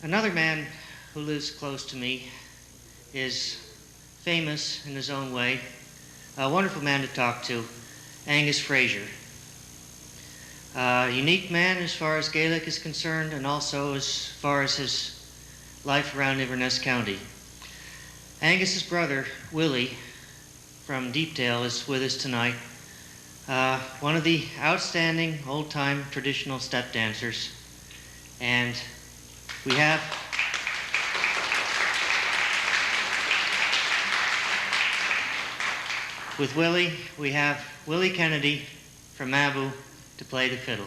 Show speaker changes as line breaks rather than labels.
Another man who lives close to me is famous in his own way, a wonderful man to talk to, Angus Fraser. A unique man as far as Gaelic is concerned, and also as far as his life around Inverness County. Angus's brother, Willie, from Deepdale, is with us tonight. One of the outstanding old-time traditional step dancers. And we have with Willie, we have Willie Kennedy from Mabu to play the fiddle.